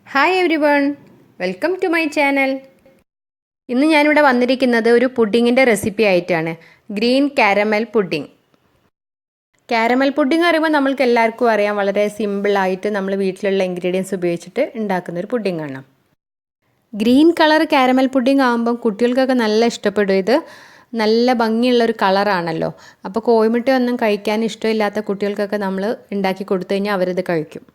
Hi everyone, welcome to my channel. ഇന്ന് ഞാനിവിടെ വന്നിരിക്കുന്നത് ഒരു പുഡിങ്ങിൻ്റെ റെസിപ്പി ആയിട്ടാണ്. Green caramel pudding. Caramel pudding പറയുമ്പോൾ നമ്മൾക്ക് എല്ലാവർക്കും അറിയാം, വളരെ സിമ്പിളായിട്ട് നമ്മൾ വീട്ടിലുള്ള ഇൻഗ്രീഡിയൻസ് ഉപയോഗിച്ചിട്ട് ഉണ്ടാക്കുന്നൊരു പുഡിങ്ങാണ്. ഗ്രീൻ കളർ കാരമൽ പുഡിംഗ് ആകുമ്പം കുട്ടികൾക്കൊക്കെ നല്ല ഇഷ്ടപ്പെടും. ഇത് നല്ല ഭംഗിയുള്ളൊരു കളറാണല്ലോ. അപ്പോൾ കോഴിമുട്ടയൊന്നും കഴിക്കാൻ ഇഷ്ടമില്ലാത്ത കുട്ടികൾക്കൊക്കെ നമ്മൾ ഉണ്ടാക്കി കൊടുത്തു കഴിഞ്ഞാൽ അവരിത് കഴിക്കും.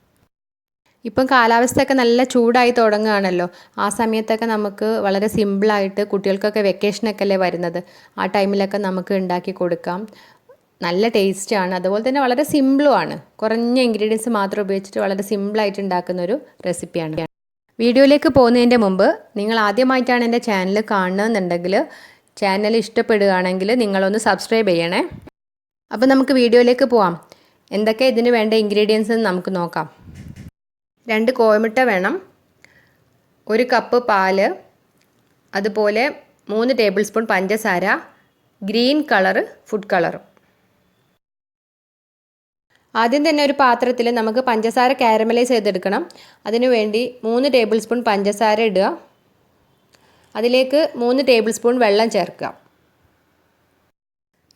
ഇപ്പം കാലാവസ്ഥയൊക്കെ നല്ല ചൂടായി തുടങ്ങുകയാണല്ലോ. ആ സമയത്തൊക്കെ നമുക്ക് വളരെ സിമ്പിളായിട്ട് കുട്ടികൾക്കൊക്കെ വെക്കേഷനൊക്കെ അല്ലേ വരുന്നത്, ആ ടൈമിലൊക്കെ നമുക്ക് ഉണ്ടാക്കി കൊടുക്കാം. നല്ല ടേസ്റ്റാണ്, അതുപോലെ തന്നെ വളരെ സിമ്പിളുമാണ്. കുറഞ്ഞ ഇൻഗ്രീഡിയൻസ് മാത്രം ഉപയോഗിച്ചിട്ട് വളരെ സിമ്പിളായിട്ട് ഉണ്ടാക്കുന്നൊരു റെസിപ്പിയാണ്. വീഡിയോയിലേക്ക് പോകുന്നതിൻ്റെ മുമ്പ് നിങ്ങൾ ആദ്യമായിട്ടാണ് എൻ്റെ ചാനൽ കാണുന്നതെന്നുണ്ടെങ്കിൽ ചാനൽ ഇഷ്ടപ്പെടുകയാണെങ്കിൽ നിങ്ങളൊന്ന് സബ്സ്ക്രൈബ് ചെയ്യണേ. അപ്പോൾ നമുക്ക് വീഡിയോയിലേക്ക് പോവാം. എന്തൊക്കെ ഇതിന് വേണ്ട ഇൻഗ്രീഡിയൻസ് നമുക്ക് നോക്കാം. 2 കോഴിമുട്ട വേണം, 1 കപ്പ് പാല്, അതുപോലെ 3 ടേബിൾ സ്പൂൺ പഞ്ചസാര, ഗ്രീൻ കളർ ഫുഡ് കളറും. ആദ്യം തന്നെ ഒരു പാത്രത്തിൽ നമുക്ക് പഞ്ചസാര കാരമലൈസ് ചെയ്തെടുക്കണം. അതിനുവേണ്ടി 3 ടേബിൾ സ്പൂൺ പഞ്ചസാര ഇടുക. അതിലേക്ക് 3 ടേബിൾ സ്പൂൺ വെള്ളം ചേർക്കുക.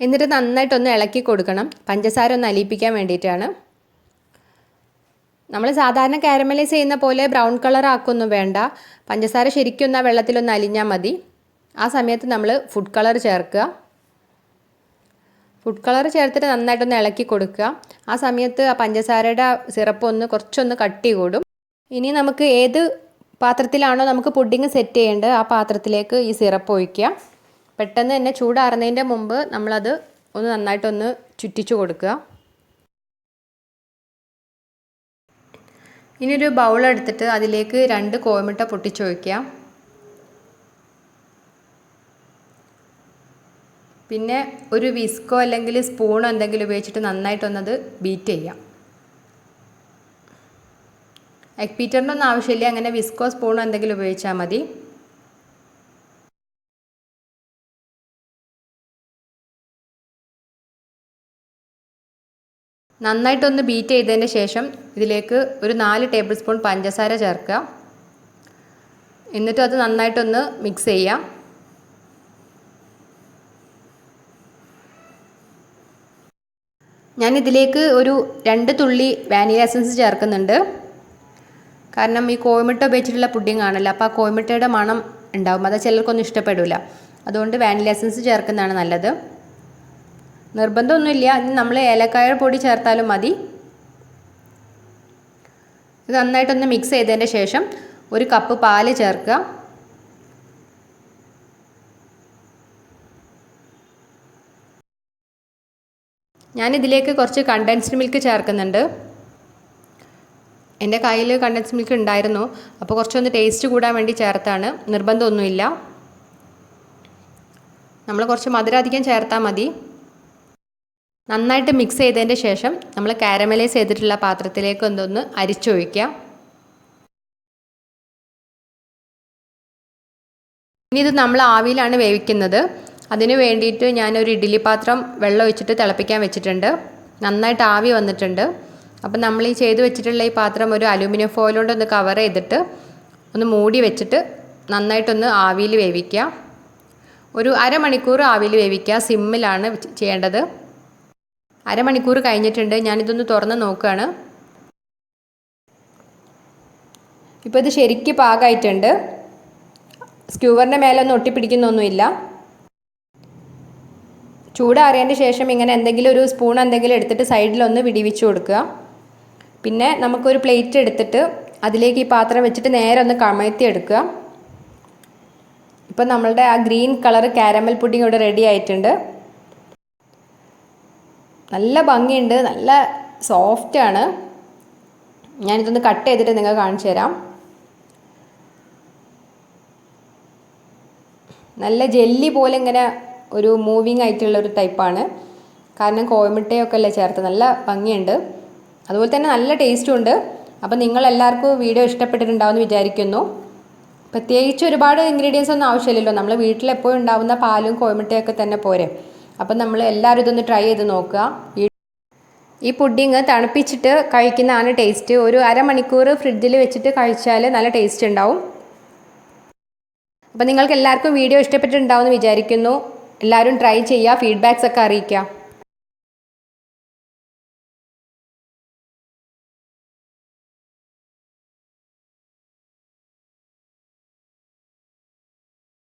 എന്നിട്ട് നന്നായിട്ടൊന്ന് ഇളക്കി കൊടുക്കണം. പഞ്ചസാര ഒന്ന് അലിയിപ്പിക്കാൻ വേണ്ടിയിട്ടാണ്. നമ്മൾ സാധാരണ കാരമലൈസ് ചെയ്യുന്ന പോലെ ബ്രൗൺ കളർ ആക്കൊന്നും വേണ്ട. പഞ്ചസാര ശരിക്കും ഒന്ന് ആ വെള്ളത്തിലൊന്ന് അലിഞ്ഞാൽ മതി. ആ സമയത്ത് നമ്മൾ ഫുഡ് കളർ ചേർക്കുക. ഫുഡ് കളർ ചേർത്തിട്ട് നന്നായിട്ടൊന്ന് ഇളക്കി കൊടുക്കുക. ആ സമയത്ത് ആ പഞ്ചസാരയുടെ സിറപ്പ് കുറച്ചൊന്ന് കട്ടി കൂടും. ഇനി നമുക്ക് ഏത് പാത്രത്തിലാണോ നമുക്ക് പുഡിങ് സെറ്റ് ചെയ്യേണ്ടത് ആ പാത്രത്തിലേക്ക് ഈ സിറപ്പ് ഒഴിക്കുക. പെട്ടെന്ന് തന്നെ ചൂടാറുന്നതിൻ്റെ മുമ്പ് നമ്മളത് നന്നായിട്ടൊന്ന് ചുറ്റിച്ചു കൊടുക്കുക. ഇനി ഒരു ബൗൾ എടുത്തിട്ട് അതിലേക്ക് 2 കോഴിമുട്ട പൊട്ടിച്ചൊഴിക്കുക. പിന്നെ ഒരു വിസ്കോ അല്ലെങ്കിൽ സ്പൂണോ എന്തെങ്കിലും ഉപയോഗിച്ചിട്ട് നന്നായിട്ടൊന്നത് ബീറ്റ് ചെയ്യാം. എഗ് ബീറ്ററിൻ്റെ ഒന്നും ആവശ്യമില്ല, അങ്ങനെ വിസ്കോ സ്പൂണോ എന്തെങ്കിലും ഉപയോഗിച്ചാൽ മതി. നന്നായിട്ടൊന്ന് ബീറ്റ് ചെയ്തതിന് ശേഷം ഇതിലേക്ക് ഒരു 4 ടേബിൾ സ്പൂൺ പഞ്ചസാര ചേർക്കുക. എന്നിട്ട് അത് നന്നായിട്ടൊന്ന് മിക്സ് ചെയ്യാം. ഞാനിതിലേക്ക് ഒരു 2 തുള്ളി വാനില എസൻസ് ചേർക്കുന്നുണ്ട്. കാരണം ഈ കോഴിമുട്ട ഉപയോഗിച്ചിട്ടുള്ള പുഡിംഗ് ആണല്ലോ, അപ്പോൾ ആ കോഴിമുട്ടയുടെ മണം ഉണ്ടാവും, അത് ചിലർക്കൊന്നും ഇഷ്ടപ്പെടില്ല. അതുകൊണ്ട് വാനില എസൻസ് ചേർക്കുന്നതാണ് നല്ലത്. നിർബന്ധമൊന്നുമില്ല, നമ്മൾ ഏലക്കായ പൊടി ചേർത്താലും മതി. ഇത് നന്നായിട്ടൊന്ന് മിക്സ് ചെയ്തതിൻ്റെ ശേഷം 1 കപ്പ് പാല് ചേർക്കുക. ഞാനിതിലേക്ക് കുറച്ച് കണ്ടൻസ്ഡ് മിൽക്ക് ചേർക്കുന്നുണ്ട്. എൻ്റെ കയ്യിൽ കണ്ടൻസ്ഡ് മിൽക്ക് ഉണ്ടായിരുന്നു, അപ്പോൾ കുറച്ചൊന്ന് ടേസ്റ്റ് കൂടാൻ വേണ്ടി ചേർത്താണ്. നിർബന്ധമൊന്നുമില്ല, നമ്മൾ കുറച്ച് മധുരം അധികം ചേർത്താൽ മതി. നന്നായിട്ട് മിക്സ് ചെയ്തതിൻ്റെ ശേഷം നമ്മൾ കാരമലൈസ് ചെയ്തിട്ടുള്ള പാത്രത്തിലേക്ക് ഒന്ന് അരിച്ചൊഴിക്കുക. ഇനി ഇത് നമ്മൾ ആവിയിലാണ് വേവിക്കുന്നത്. അതിന് വേണ്ടിയിട്ട് ഞാനൊരു ഇഡ്ഡലി പാത്രം വെള്ളം ഒഴിച്ചിട്ട് തിളപ്പിക്കാൻ വെച്ചിട്ടുണ്ട്. നന്നായിട്ട് ആവി വന്നിട്ടുണ്ട്. അപ്പം നമ്മൾ ഈ ചെയ്ത് വെച്ചിട്ടുള്ള ഈ പാത്രം ഒരു അലൂമിനിയം ഫോയിൽ കൊണ്ട് ഒന്ന് കവർ ചെയ്തിട്ട് ഒന്ന് മൂടി വെച്ചിട്ട് നന്നായിട്ടൊന്ന് ആവിയിൽ വേവിക്കുക. ഒരു അരമണിക്കൂർ ആവിയിൽ വേവിക്കുക. സിമ്മിലാണ് ചെയ്യേണ്ടത്. അരമണിക്കൂർ കഴിഞ്ഞിട്ടുണ്ട്. ഞാനിതൊന്ന് തുറന്ന് നോക്കുകയാണ്. ഇപ്പോൾ ഇത് ശരിക്കും പാകമായിട്ടുണ്ട്. സ്ക്യൂവറിൻ്റെ മേലൊന്നും ഒട്ടിപ്പിടിക്കുന്നൊന്നുമില്ല. ചൂടാറിയതിന് ശേഷം ഇങ്ങനെ എന്തെങ്കിലും ഒരു സ്പൂൺ എന്തെങ്കിലും എടുത്തിട്ട് സൈഡിലൊന്ന് വിടിവിച്ച് കൊടുക്കുക. പിന്നെ നമുക്കൊരു പ്ലേറ്റ് എടുത്തിട്ട് അതിലേക്ക് ഈ പാത്രം വെച്ചിട്ട് നേരെ ഒന്ന് കമഴ്ത്തി എടുക്കുക. ഇപ്പം നമ്മളുടെ ആ ഗ്രീൻ കളർ കാരമൽ പുഡിംഗ് ഇവിടെ റെഡി ആയിട്ടുണ്ട്. നല്ല ഭംഗിയുണ്ട്, നല്ല സോഫ്റ്റാണ്. ഞാനിതൊന്ന് കട്ട് ചെയ്തിട്ട് നിങ്ങൾക്ക് കാണിച്ചു തരാം. നല്ല ജെല്ലി പോലെ ഇങ്ങനെ ഒരു മൂവിങ് ആയിട്ടുള്ള ഒരു ടൈപ്പാണ്. കാരണം കോഴിമുട്ടയൊക്കെ അല്ലേ ചേർത്ത്, നല്ല ഭംഗിയുണ്ട്. അതുപോലെ തന്നെ നല്ല ടേസ്റ്റും ഉണ്ട്. അപ്പോൾ നിങ്ങളെല്ലാവർക്കും വീഡിയോ ഇഷ്ടപ്പെട്ടിട്ടുണ്ടാവുമെന്ന് വിചാരിക്കുന്നു. പ്രത്യേകിച്ച് ഒരുപാട് ഇൻഗ്രീഡിയൻസ് ഒന്നും ആവശ്യമില്ലല്ലോ, നമ്മൾ വീട്ടിലെപ്പോഴും ഉണ്ടാവുന്ന പാലും കോഴിമുട്ടയൊക്കെ തന്നെ പോരെ. അപ്പം നമ്മൾ എല്ലാവരും ഇതൊന്ന് ട്രൈ ചെയ്ത് നോക്കുക. ഈ പുഡിങ് തണുപ്പിച്ചിട്ട് കഴിക്കുന്നതാണ് ടേസ്റ്റ്. ഒരു അരമണിക്കൂർ ഫ്രിഡ്ജിൽ വെച്ചിട്ട് കഴിച്ചാൽ നല്ല ടേസ്റ്റ് ഉണ്ടാവും. അപ്പോൾ നിങ്ങൾക്ക് എല്ലാവർക്കും വീഡിയോ ഇഷ്ടപ്പെട്ടിട്ടുണ്ടാവുമെന്ന് വിചാരിക്കുന്നു. എല്ലാവരും ട്രൈ ചെയ്യുക, ഫീഡ്ബാക്സ് ഒക്കെ അറിയിക്കുക.